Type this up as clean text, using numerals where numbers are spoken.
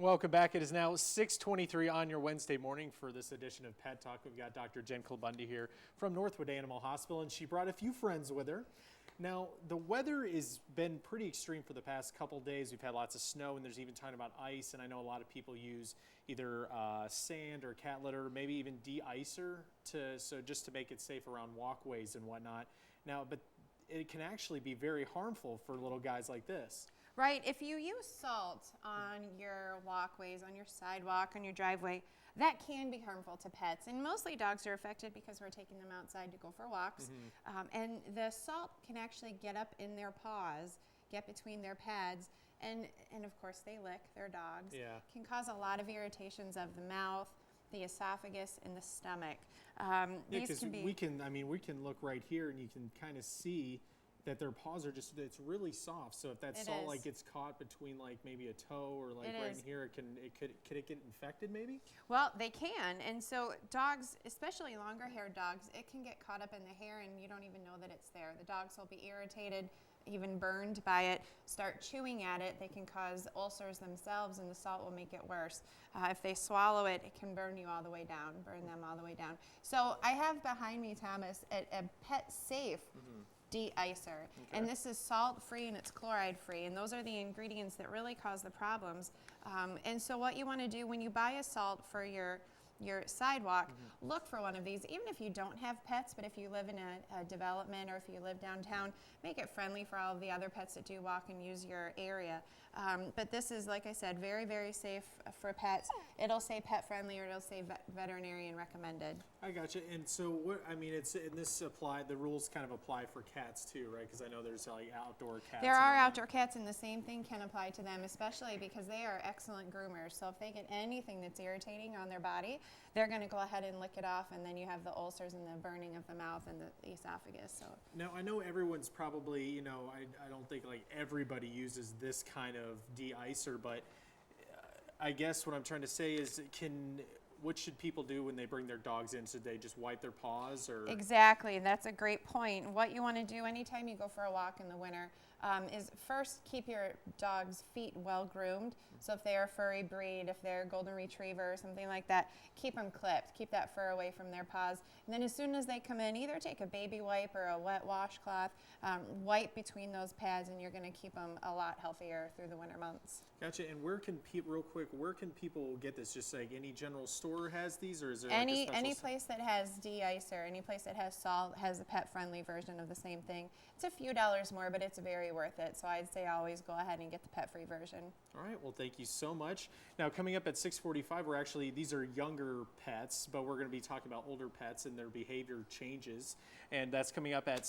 Welcome back. It is now 6:23 on your Wednesday morning for this edition of Pet Talk. We've got Dr. Jen Kilbundy here from Northwood Animal Hospital, and she brought a few friends with her. Now, the weather has been pretty extreme for the past couple days. We've had lots of snow, and there's even talking about ice, and I know a lot of people use either sand or cat litter, maybe even de-icer, just to make it safe around walkways and whatnot. Now, but it can actually be very harmful for little guys like this. Right, if you use salt on your walkways, on your sidewalk, on your driveway, that can be harmful to pets. And mostly dogs are affected because we're taking them outside to go for walks. And the salt can actually get up in their paws, get between their pads, and of course they lick their dogs. Yeah. Can cause a lot of irritations of the mouth, the esophagus, and the stomach. Yeah, These because can be we can look right here and you can kind of see that their paws are just, it's really soft. So if that salt like gets caught between like maybe a toe or like right in here, could it get infected maybe? Well, they can. And so dogs, especially longer haired dogs, it can get caught up in the hair and you don't even know that it's there. The dogs will be irritated, even burned by it, start chewing at it. They can cause ulcers themselves and the salt will make it worse. If they swallow it, it can burn you all the way down, burn them all the way down. So I have behind me, Thomas, a pet safe de-icer, and this is salt-free and it's chloride-free, and those are the ingredients that really cause the problems. And so what you want to do when you buy a salt for your sidewalk, look for one of these, even if you don't have pets, but if you live in a development or if you live downtown, make it friendly for all of the other pets that do walk and use your area. But this is, like I said, very, very safe for pets. It'll say pet friendly or it'll say veterinarian recommended. I gotcha. And so what, I mean, the rules kind of apply for cats too, right? Because I know there's like outdoor cats. There are outdoor cats, and the same thing can apply to them, especially because they are excellent groomers. So if they get anything that's irritating on their body, they're going to go ahead and lick it off, and then you have the ulcers and the burning of the mouth and the esophagus. So now I know everyone's probably, I don't think like everybody uses this kind of de-icer, but I guess what I'm trying to say is what should people do when they bring their dogs in? Should they just wipe their paws? Or? Exactly, that's a great point. What you want to do anytime you go for a walk in the winter is first keep your dog's feet well groomed. So if they're a furry breed, if they're a golden retriever or something like that, keep them clipped. Keep that fur away from their paws. And then as soon as they come in, either take a baby wipe or a wet washcloth, wipe between those pads, and you're going to keep them a lot healthier through the winter months. Gotcha. And where can people get this? Just like any general store has these, or is there any place that has de-icer, any place that has salt has a pet-friendly version of the same thing. It's a few dollars more, but it's very worth it. So I'd say always go ahead and get the pet-free version. All right. Well, thank you so much. Now, coming up at 6:45, these are younger pets, but we're going to be talking about older pets and their behavior changes, and that's coming up at